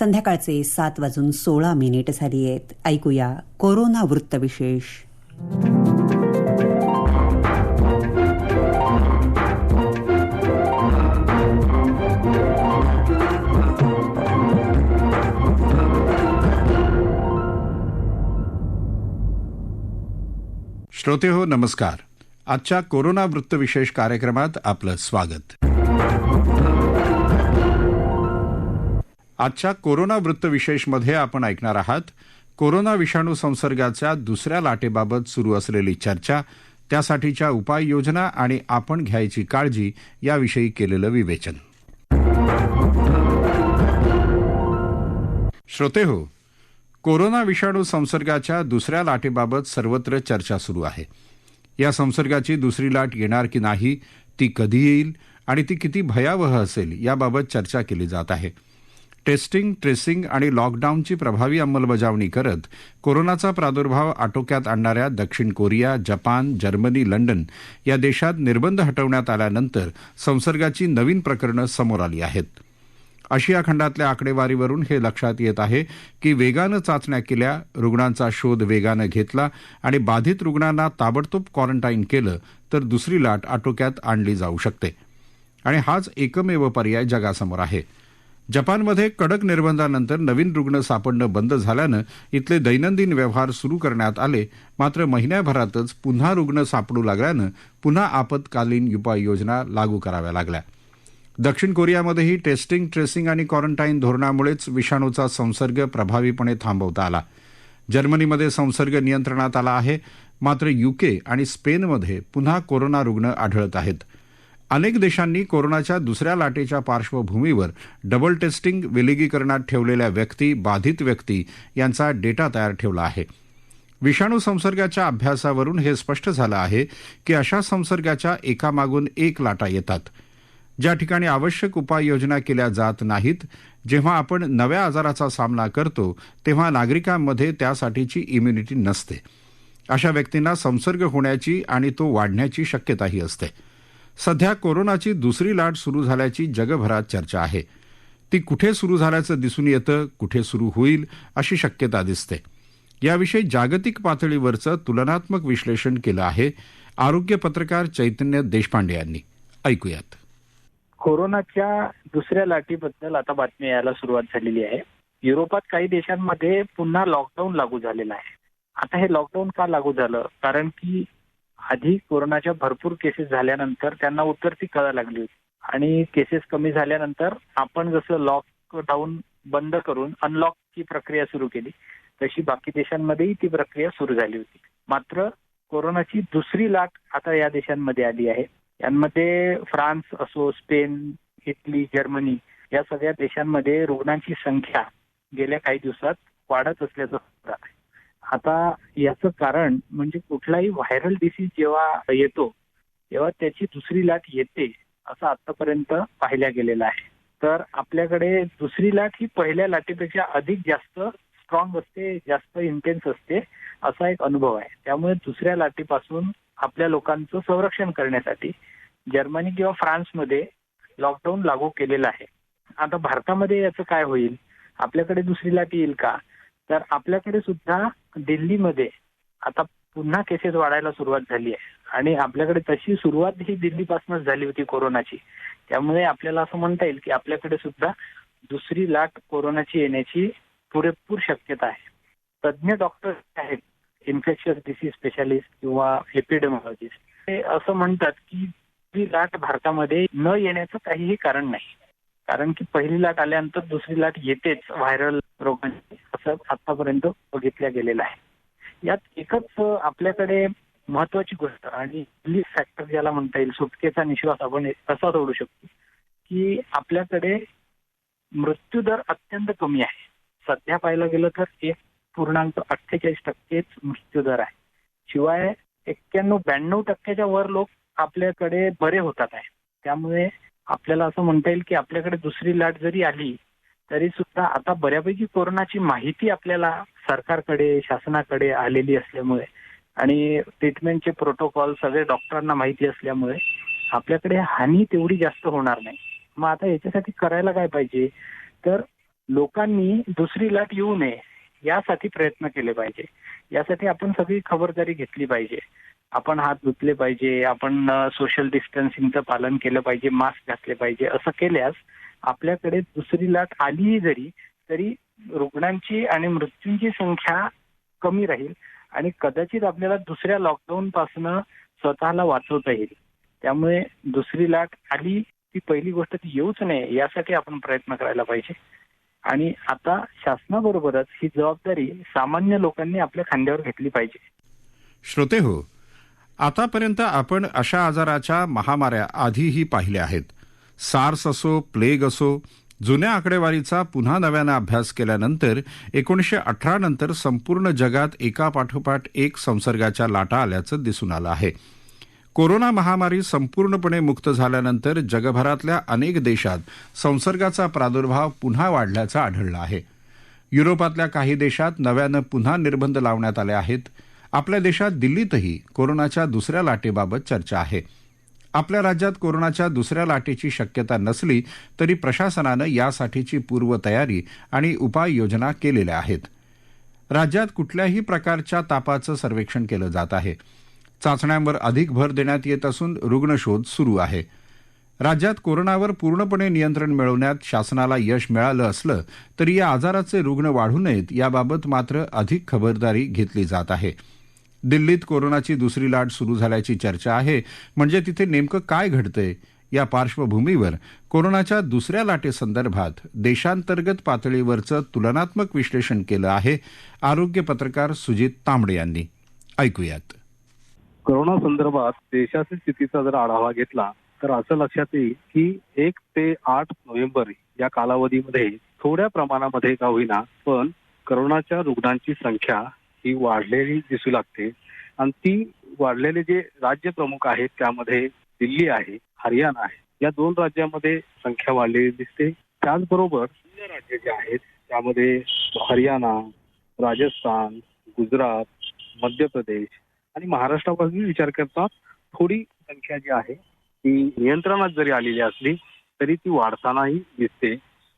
संध्याकाळचे 7:16 झाली आहेत. ऐकूया कोरोना वृत्तविशेष. श्रोतेहो नमस्कार. आजच्या कोरोना वृत्तविशेष कार्यक्रमात आपलं स्वागत. आजच्या कोरोना वृत्तविशेषमध्ये आपण ऐकणार आहात कोरोना विषाणू संसर्गाच्या दुसऱ्या लाटेबाबत सुरू असलेली चर्चा, त्यासाठीच्या उपाययोजना आणि आपण घ्यायची काळजी याविषयी केलेलं विवेचन. श्रोतेहो, कोरोना विषाणू संसर्गाच्या दुसऱ्या लाटेबाबत सर्वत्र चर्चा सुरू आहे. या संसर्गाची दुसरी लाट येणार की नाही, ती कधी येईल आणि ती किती भयावह असेल याबाबत चर्चा केली जात आहे. टेस्टिंग, ट्रेसिंग आणि लॉकडाऊनची प्रभावी अंमलबजावणी करत कोरोनाचा प्रादुर्भाव आटोक्यात आणणाऱ्या दक्षिण कोरिया, जपान, जर्मनी, लंडन या देशात निर्बंध हटवण्यात आल्यानंतर संसर्गाची नवीन प्रकरणं समोर आली आहेत. आशिया खंडातल्या आकडेवारीवरून हे लक्षात येत आहे की वेगानं चाचण्या केल्या, रुग्णांचा शोध वेगानं घेतला आणि बाधित रुग्णांना ताबडतोब क्वारंटाईन केलं तर दुसरी लाट आटोक्यात आणली जाऊ शकते. आणि हाच एकमेव पर्याय जगासमोर आहे. जपानमध्ये कडक निर्बंधानंतर नवीन रुग्ण सापडणं बंद झाल्यानं इथले दैनंदिन व्यवहार सुरू करण्यात आले. मात्र महिन्याभरातच पुन्हा रुग्ण सापडू लागल्यानं पुन्हा आपत्कालीन उपाययोजना लागू कराव्या लागल्या. दक्षिण कोरियामध्येही टेस्टिंग, ट्रेसिंग आणि क्वारंटाईन धोरणामुळेच विषाणूचा संसर्ग प्रभावीपणे थांबवता आला. जर्मनीमध्ये संसर्ग नियंत्रणात आला आहे. मात्र UK आणि स्पेनमध्ये पुन्हा कोरोना रुग्ण आढळत आहेत. अनेक देशांनी कोरोनाच्या दुसऱ्या लाटेच्या पार्श्वभूमीवर डबल टेस्टिंग, विलगीकरणात ठेवलेल्या व्यक्ती, बाधित व्यक्ती यांचा डेटा तयार ठेवला आहे. विषाणू संसर्गाच्या अभ्यासावरून हे स्पष्ट झालं आहे की अशा संसर्गाच्या एकामागून एक लाटा येतात. ज्या ठिकाणी आवश्यक उपाययोजना केल्या जात नाहीत, जेव्हा आपण नव्या आजाराचा सामना करतो तेव्हा नागरिकांमध्ये त्यासाठीची इम्युनिटी नसते. अशा व्यक्तींना संसर्ग होण्याची आणि तो वाढण्याची शक्यताही असते. सध्या कोरोनाची दुसरी लाट सुरू झाल्याची जगभरात चर्चा आहे. ती कुठे सुरू झाल्याचं दिसून येतं, कुठे सुरू होईल अशी शक्यता दिसते. याविषयी जागतिक पातळीवरचं तुलनात्मक विश्लेषण केलं आहे आरोग्य पत्रकार चैतन्य देशपांडे यांनी. ऐकूयात. कोरोनाच्या दुसऱ्या लाटेबद्दल आता बातमी यायला सुरुवात झालेली आहे. युरोपात काही देशांमध्ये पुन्हा लॉकडाऊन लागू झालेलं आहे. आता हे लॉकडाऊन का लागू झालं? कारण की आधी कोरोनाच्या भरपूर केसेस झाल्यानंतर त्यांना उतरती कळा लागली होती आणि केसेस कमी झाल्यानंतर आपण जसं लॉकडाऊन बंद करून अनलॉकची प्रक्रिया सुरू केली तशी बाकी देशांमध्येही ती प्रक्रिया सुरू झाली होती. मात्र कोरोनाची दुसरी लाट आता या देशांमध्ये आली आहे. यांमध्ये फ्रान्स असो, स्पेन, इटली, जर्मनी या सगळ्या देशांमध्ये रुग्णांची संख्या गेल्या काही दिवसात वाढत असल्याचं आहे. आता याचं कारण म्हणजे कुठलाही व्हायरल डिसीज जेव्हा येतो तेव्हा त्याची दुसरी लाट येते असं आतापर्यंत पाहिल्या गेलेलं आहे. तर आपल्याकडे दुसरी लाट ही पहिल्या लाटेपेक्षा अधिक जास्त स्ट्रॉंग असते, जास्त इंटेन्स असते असा एक अनुभव आहे. त्यामुळे दुसऱ्या लाटेपासून आपल्या लोकांचं संरक्षण करण्यासाठी जर्मनी किंवा फ्रान्समध्ये लॉकडाऊन लागू केलेलं आहे. आता भारतामध्ये याचं काय होईल? आपल्याकडे दुसरी लाट येईल का? तर आपल्याकडे सुद्धा दिल्लीमध्ये आता पुन्हा केसेस वाढायला सुरुवात झाली आहे आणि आपल्याकडे तशी सुरुवात ही दिल्लीपासूनच झाली होती कोरोनाची. त्यामुळे आपल्याला असं म्हणता येईल की आपल्याकडे सुद्धा दुसरी लाट कोरोनाची येण्याची पुरेपूर शक्यता आहे. तज्ज्ञ डॉक्टर आहेत, इन्फेक्शियस डिसीज स्पेशालिस्ट किंवा एपिडेमॉलॉजिस्ट, ते असं म्हणतात की ही लाट भारतामध्ये न येण्याचं काहीही कारण नाही. कारण की पहिली लाट आल्यानंतर दुसरी लाट येतेच व्हायरल रोगांची, असं आतापर्यंत बघितल्या गेलेलं आहे. यात एकच आपल्याकडे महत्वाची गोष्ट आणि रिलीफ फॅक्टर ज्याला म्हणता येईल, सुटकेचा निश्वास आपण असा सोडू शकतो की आपल्याकडे मृत्यूदर अत्यंत कमी आहे. सध्या पाहायला गेलं तर 1.48% मृत्यूदर आहे. शिवाय 91-92% वर लोक आपल्याकडे बरे होतात आहे. त्यामुळे आपल्याला असं म्हणता येईल की आपल्याकडे दुसरी लाट जरी आली तरी सुद्धा आता बऱ्यापैकी कोरोनाची माहिती आपल्याला सरकारकडे, शासनाकडे आलेली असल्यामुळे आणि ट्रीटमेंटचे प्रोटोकॉल सगळे डॉक्टरांना माहिती असल्यामुळे आपल्याकडे हानी तेवढी जास्त होणार नाही. मग आता याच्यासाठी करायला काय पाहिजे तर लोकांनी दुसरी लाट येऊ नये यासाठी प्रयत्न केले पाहिजे. यासाठी आपण सगळी खबरदारी घेतली पाहिजे. आपण हात धुतले पाहिजे, आपण सोशल डिस्टन्सिंगचं पालन केलं पाहिजे, मास्क घातले पाहिजे. असं केल्यास आपल्याकडे दुसरी लाट आलीही तरी रुग्णांची आणि मृत्यूंची संख्या कमी राहील आणि कदाचित आपल्याला दुसऱ्या लॉकडाऊन पासून स्वतःला वाचवता येईल. त्यामुळे दुसरी लाट आली ती पहिली गोष्ट ती येऊच नये यासाठी आपण प्रयत्न करायला पाहिजे. आणि आता शासनाबरोबरच ही जबाबदारी सामान्य लोकांनी आपल्या खांद्यावर घेतली पाहिजे. श्रोते हो, आतापर्यंत आपण अशा आजाराच्या महामाऱ्या आधीही पाहिल्या आहेत. सार्स असो, प्लेग असो. जुन्या आकडेवारीचा पुन्हा नव्यानं अभ्यास केल्यानंतर 1918 नंतर संपूर्ण जगात एकापाठोपाठ एक संसर्गाच्या लाटा आल्याचं दिसून आलं आहे. कोरोना महामारी संपूर्णपणे मुक्त झाल्यानंतर जगभरातल्या अनेक देशात संसर्गाचा प्रादुर्भाव पुन्हा वाढल्याचं आढळलं आहे. युरोपातल्या काही देशात नव्यानं पुन्हा निर्बंध लावण्यात आले आहेत. आपल्या देशात दिल्लीतही कोरोनाच्या दुसऱ्या लाटेबाबत चर्चा आहे. आपल्या राज्यात कोरोनाच्या दुसऱ्या लाटेची शक्यता नसली तरी प्रशासनानं यासाठीची पूर्वतयारी आणि उपाययोजना केलेल्या आहेत. राज्यात कुठल्याही प्रकारच्या तापाचं सर्वेक्षण केलं जात आहे. चाचण्यांवर अधिक भर देण्यात येत असून रुग्णशोध सुरू आहे. राज्यात कोरोनावर पूर्णपणे नियंत्रण मिळवण्यात शासनाला यश मिळालं असलं तरी या आजाराचे रुग्ण वाढू नयेत याबाबत मात्र अधिक खबरदारी घेतली जात आहे. दिल्लीत कोरोनाची दुसरी लाट सुरू झाल्याची चर्चा आहे. म्हणजे तिथे नेमकं काय घडतंय या पार्श्वभूमीवर कोरोनाच्या दुसऱ्या लाटेसंदर्भात देशांतर्गत पातळीवरचं तुलनात्मक विश्लेषण केलं आहे आरोग्य पत्रकार सुजित तांबडे यांनी. ऐकूयात. कोरोना संदर्भात देशाच्या स्थितीचा जर आढावा घेतला तर असं लक्षात येईल की 1 ते 8 नोव्हेंबर या कालावधीमध्ये थोड्या प्रमाणामध्ये का होईना पण कोरोनाच्या रुग्णांची संख्या ही वाढलेली दिसू लागते. आणि ती वाढलेले जे राज्य प्रमुख आहेत त्यामध्ये दिल्ली आहे, हरियाणा आहे. या 2 राज्यांमध्ये संख्या वाढलेली दिसते. त्याचबरोबर अन्य राज्य जे आहेत त्यामध्ये हरियाणा, राजस्थान, गुजरात, मध्य प्रदेश आणि महाराष्ट्रापासून विचार करता थोडी संख्या जी आहे ती नियंत्रणात जरी आलेली असली तरी ती वाढतानाही दिसते.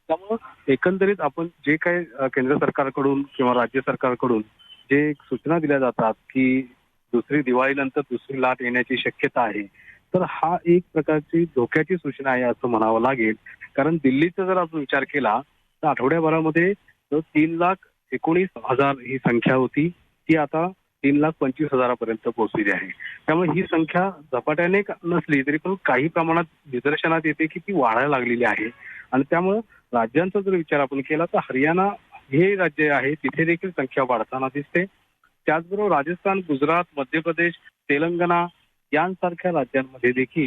त्यामुळे एकंदरीत आपण जे काही केंद्र सरकारकडून किंवा राज्य सरकारकडून जे सूचना दिल्या जातात की दिवाळीनंतर दुसरी लाट येण्याची शक्यता आहे तर हा एक प्रकारची धोक्याची सूचना आहे असं म्हणावं लागेल. कारण दिल्लीचा जर आपण विचार केला तर आठवड्याभरामध्ये 3,19,000 ही संख्या होती ती आता 3,25,000 पर्यंत पोहोचलेली आहे. त्यामुळे ही संख्या झपाट्याने नसली तरी पण काही प्रमाणात निदर्शनात येते की ती वाढायला लागलेली आहे. आणि त्यामुळे राज्यांचा जर विचार आपण केला तर हरियाणा हे राज्य आहे तिथे देखील संख्या वाढताना दिसते. त्याचबरोबर राजस्थान, गुजरात, मध्य प्रदेश, तेलंगणा यांसारख्या राज्यांमध्ये देखील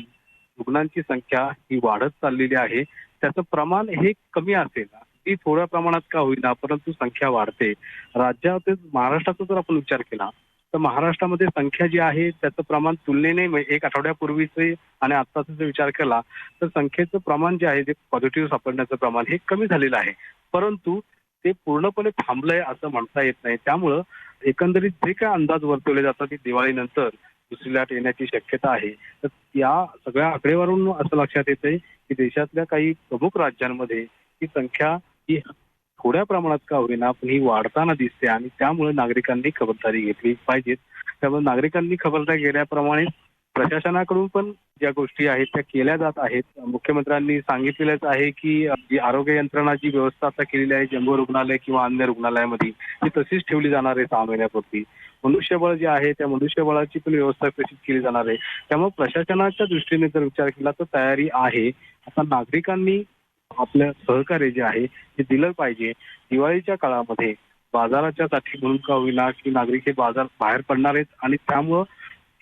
रुग्णांची संख्या ही वाढत चाललेली आहे. त्याचं प्रमाण हे कमी असेल ती थोड्या प्रमाणात का होईना परंतु संख्या वाढते. राज्यात महाराष्ट्राचा जर आपण विचार केला तर महाराष्ट्रामध्ये संख्या जी आहे त्याचं प्रमाण तुलनेने 1 आठवड्यापूर्वीचे आणि आत्ताचा जर विचार केला तर संख्येचं प्रमाण जे आहे ते पॉझिटिव्ह सापडण्याचं प्रमाण हे कमी झालेलं आहे. परंतु ते पूर्णपणे थांबलंय असं म्हणता येत नाही. त्यामुळं एकंदरीत जे काय अंदाज वर्तवले जातात की दिवाळीनंतर दुसरी लाट येण्याची शक्यता आहे तर या सगळ्या आकडेवारून असं लक्षात येतंय की देशातल्या काही प्रमुख राज्यांमध्ये ही संख्या ही थोड्या प्रमाणात का होईना पण ही वाढताना दिसते. आणि त्यामुळे नागरिकांनी खबरदारी घेतली पाहिजे. त्यामुळे नागरिकांनी खबरदारी घेण्याप्रमाणे प्रशासनाकडून पण ज्या गोष्टी आहेत त्या केल्या जात आहेत. मुख्यमंत्र्यांनी सांगितलेलंच आहे की जी आरोग्य यंत्रणा जी व्यवस्था आता केलेली आहे जम्बो रुग्णालय किंवा अन्य रुग्णालयामध्ये ती तशीच ठेवली जाणार आहे 6 महिन्यापूर्वी. मनुष्यबळ जे आहे त्या मनुष्यबळाची पण व्यवस्था तशीच केली जाणार आहे. त्यामुळे प्रशासनाच्या दृष्टीने जर विचार केला तर तयारी आहे. आता नागरिकांनी आपलं सहकार्य जे आहे ते दिलं पाहिजे. दिवाळीच्या काळामध्ये बाजाराच्या साठी म्हणून का होईना की नागरिक हे बाजार बाहेर पडणार आहेत आणि त्यामुळं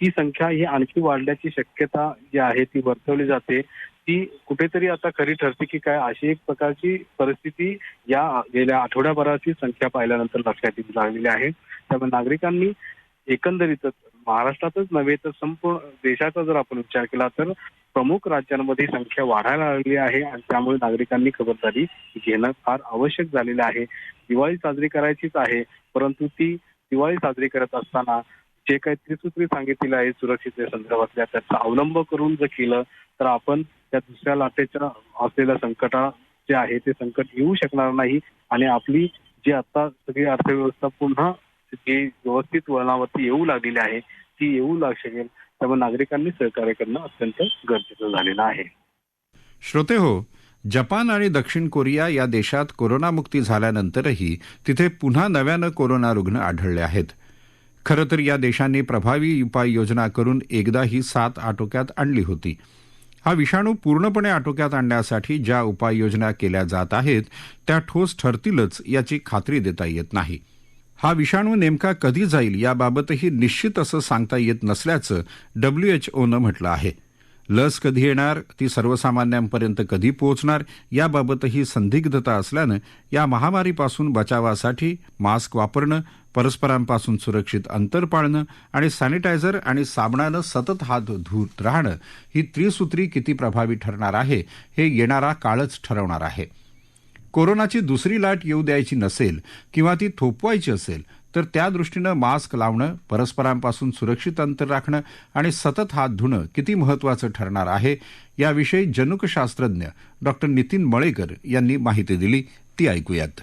ती संख्या ही आणखी वाढण्याची शक्यता जी आहे ती वर्तवली जाते. ती कुठेतरी आता खरी ठरते की काय अशी एक प्रकारची परिस्थिती या गेल्या आठवड्याभराची संख्या पाहिल्यानंतर लक्षात येऊ लागलेली आहे. त्यामुळे नागरिकांनी एकंदरीतच महाराष्ट्रातच नव्हे तर संपूर्ण देशाचा जर आपण विचार केला तर प्रमुख राज्यांमध्ये संख्या वाढायला लागली आहे आणि त्यामुळे नागरिकांनी खबरदारी घेणं फार आवश्यक झालेलं आहे. दिवाळी साजरी करायचीच आहे परंतु ती दिवाळी साजरी करत असताना जे काही त्रिसूत्री सांगितलेलं आहे सुरक्षितते संदर्भातल्या त्याचा अवलंब करून जर केलं तर आपण त्या दुसऱ्या लाटेच्या असलेल्या जे आहे ते संकट येऊ शकणार नाही आणि आपली जी आता सगळी अर्थव्यवस्था पुन्हा जी व्यवस्थित वळणावरती येऊ लागलेली आहे ती येऊ लाग शकेल. त्यामुळे नागरिकांनी सहकार्य करणं अत्यंत गरजेचं झालेलं आहे. श्रोते हो, जपान आणि दक्षिण कोरिया या देशात कोरोनामुक्ती झाल्यानंतरही तिथे पुन्हा नव्यानं कोरोना रुग्ण आढळले आहेत. खरं तर या देशांनी प्रभावी उपाययोजना करून एकदा ही साथ आटोक्यात आणली होती. हा विषाणू पूर्णपणे आटोक्यात आणण्यासाठी ज्या उपाययोजना केल्या जात आहेत त्या ठोस ठरतीलच याची खात्री देता येत नाही. हा विषाणू नेमका कधी जाईल याबाबतही निश्चित असं सांगता येत नसल्याचं WHOनं म्हटलं आहे. लस कधी येणार, ती सर्वसामान्यांपर्यंत कधी पोहोचणार याबाबतही संदिग्धता असल्यानं या महामारीपासून बचावासाठी मास्क वापरणं, परस्परांपासून सुरक्षित अंतर पाळणं आणि सॅनिटायझर आणि साबणानं सतत हात धुत राहणं ही त्रिसूत्री किती प्रभावी ठरणार आहे हे येणारा काळच ठरवणार आहे. कोरोनाची दुसरी लाट येऊ द्यायची नसेल किंवा ती थोपवायची असेल तर त्या दृष्टीनं मास्क लावणं, परस्परांपासून सुरक्षित अंतर राखणं आणि सतत हात धुणं किती महत्त्वाचं ठरणार आहे याविषयी जनुकशास्त्रज्ञ डॉ. नितीन मळेकर यांनी माहिती दिली, ती ऐकूयात.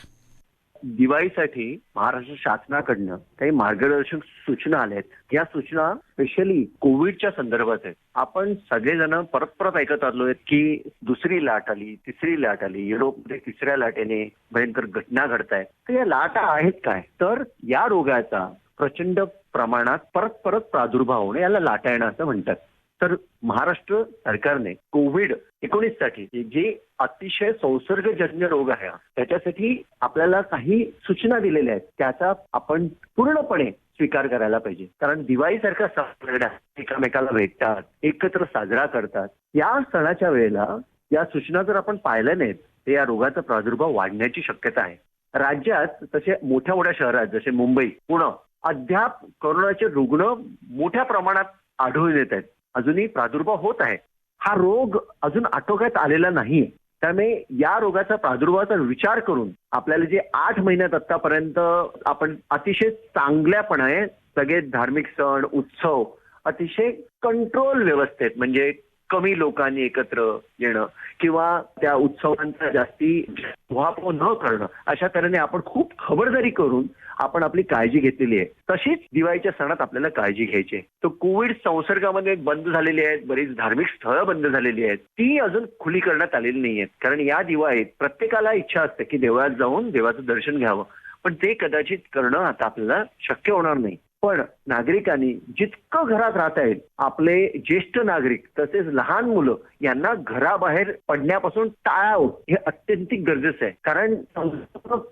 दिवाळीसाठी महाराष्ट्र शासनाकडनं काही मार्गदर्शक सूचना आल्या आहेत. या सूचना स्पेशली कोविडच्या संदर्भात आहेत. आपण सगळेजण परत ऐकत आलो आहेत की दुसरी लाट आली, तिसरी लाट आली, युरोपमध्ये तिसऱ्या लाटेने भयंकर घटना घडतायत. तर या लाटा आहेत काय, तर या रोगाचा प्रचंड प्रमाणात परत प्रादुर्भाव होणे याला लाटा येणं असं म्हणतात. तर महाराष्ट्र सरकारने COVID-19 साठी जे अतिशय संसर्गजन्य रोग आहे त्याच्यासाठी आपल्याला काही सूचना दिलेल्या आहेत. त्याचा आपण पूर्णपणे स्वीकार करायला पाहिजे. कारण दिवाळीसारखा सण एकमेकाला भेटतात, एकत्र साजरा करतात. या सणाच्या वेळेला या सूचना जर आपण पाहिल्या नाहीत तर या रोगाचा प्रादुर्भाव वाढण्याची शक्यता आहे. राज्यात तसे मोठ्या शहरात जसे मुंबई, पुणे अद्याप कोरोनाचे रुग्ण मोठ्या प्रमाणात आढळून येत आहेत. अजूनही प्रादुर्भाव होत आहे. हा रोग अजून आटोक्यात आलेला नाहीये. त्यामुळे या रोगाचा प्रादुर्भावाचा विचार करून आपल्याला जे 8 महिन्यात आतापर्यंत आपण अतिशय चांगल्यापणे सगळे धार्मिक सण उत्सव अतिशय कंट्रोल व्यवस्थेत म्हणजे कमी लोकांनी एकत्र येणं किंवा त्या उत्सवांचा जास्ती उहापोह न करणं अशा तऱ्हेने आपण खूप खबरदारी करून आपण आपली काळजी घेतलेली आहे. तशीच दिवाळीच्या सणात आपल्याला काळजी घ्यायची आहे. तर कोविड संसर्गामध्ये बंद झालेली आहेत, बरीच धार्मिक स्थळं बंद झालेली आहेत, ती अजून खुली करण्यात आलेली नाही आहेत. कारण या दिवाळीत प्रत्येकाला इच्छा असते की देवळात जाऊन देवाचं दर्शन घ्यावं, पण ते कदाचित करणं आता आपल्याला शक्य होणार नाही. पण नागरिकांनी जितकं घरात राहता येईल, आपले ज्येष्ठ नागरिक तसेच लहान मुलं यांना घराबाहेर पडण्यापासून टाळावं हे अत्यंत गरजेचं आहे. कारण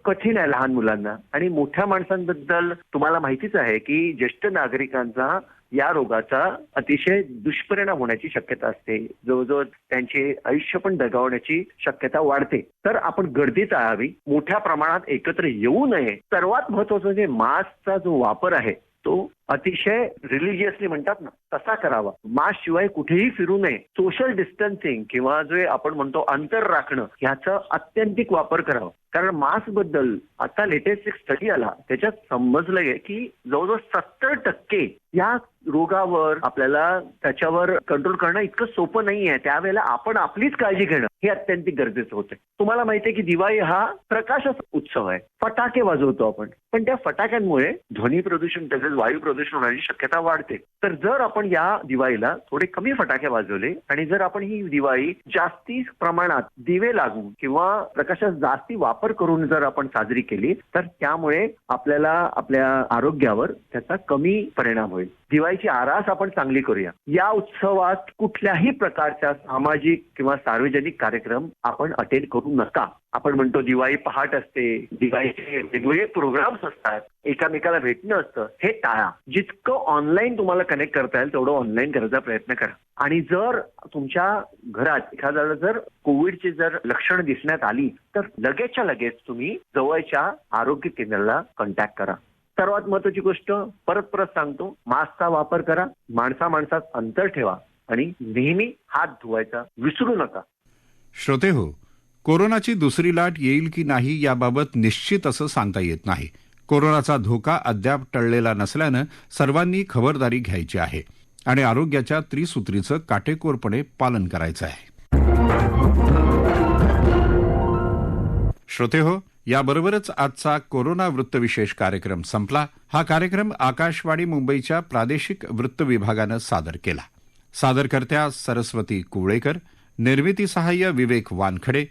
कठीण आहे लहान मुलांना आणि मोठ्या माणसांबद्दल तुम्हाला माहितीच आहे की ज्येष्ठ नागरिकांचा या रोगाचा अतिशय दुष्परिणाम होण्याची शक्यता असते. जवळजवळ त्यांचे आयुष्य पण दगावण्याची शक्यता वाढते. तर आपण गर्दी टाळावी, मोठ्या प्रमाणात एकत्र येऊ नये. सर्वात महत्वाचं म्हणजे मास्कचा जो वापर आहे तो अतिशय रिलिजियसली म्हणतात ना तसा करावा. मास्क शिवाय कुठेही फिरू नये. सोशल डिस्टन्सिंग किंवा जे आपण म्हणतो अंतर राखणं ह्याचा अत्यंतिक वापर करावा. कारण मास्क बद्दल आता लेटेस्ट एक स्टडी आला त्याच्यात समजलंय की जवळजवळ 70% या रोगावर आपल्याला त्याच्यावर कंट्रोल करणं इतकं सोपं नाहीये. त्यावेळेला आपण आपलीच काळजी घेणं हे अत्यंत गरजेचं होतं. तुम्हाला माहितीये की दिवाळी हा प्रकाशाचा उत्सव आहे. फटाके वाजवतो आपण, पण त्या फटाक्यांमुळे ध्वनी प्रदूषण तसेच वायू प्रदूषण होण्याची शक्यता वाढते. तर जर आपण या दिवाळीला थोडे कमी फटाके वाजवले आणि जर आपण ही दिवाळी जास्ती प्रमाणात दिवे लागून किंवा प्रकाशाचा जास्ती वापर करून जर आपण साजरी केली तर त्यामुळे आपल्याला आपल्या आरोग्यावर त्याचा कमी परिणाम होईल. दिवाळीची आरास आपण चांगली करूया. या उत्सवात कुठल्याही प्रकारच्या सामाजिक किंवा सार्वजनिक कार्यक्रम आपण अटेंड करू नका. आपण म्हणतो दिवाळी पहाट असते, दिवाळीचे वेगवेगळे प्रोग्राम्स असतात, एकामेकाला भेटणं असतं, हे टाळा. जितकं ऑनलाईन तुम्हाला कनेक्ट करता येईल तेवढं ऑनलाईन करायचा प्रयत्न करा. आणि जर तुमच्या घरात एखाद्याला जर कोविडची जर लक्षणं दिसण्यात आली तर लगेचच्या लगेच तुम्ही जवळच्या आरोग्य केंद्राला कॉन्टॅक्ट करा. सर्वात महत्वाची गोष्ट परत सांगतो, मास्कचा वापर करा, माणसात अंतर ठेवा आणि नेहमी हात धुवायचा विसरू नका. श्रोते हो, कोरोनाची दुसरी लाट येईल की नाही याबाबत निश्चित असं सांगता येत नाही. कोरोनाचा धोका अद्याप टळलेला नसल्यानं सर्वांनी खबरदारी घ्यायची आहे आणि आरोग्याच्या त्रिसूत्रीचं काटेकोरपणे पालन करायचं आहे. श्रोतेहो, याबरोबरच आजचा कोरोना वृत्तविशेष कार्यक्रम संपला. हा कार्यक्रम आकाशवाणी मुंबईच्या प्रादेशिक वृत्त विभागानं सादर केला. सादरकर्त्या सरस्वती कुवळेकर, निर्मिती सहाय्य विवेक वानखडे,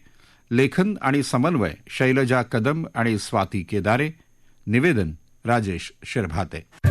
लेखन आणि समन्वय शैलजा कदम आणि स्वाती केदारे, निवेदन राजेश शिरभाते.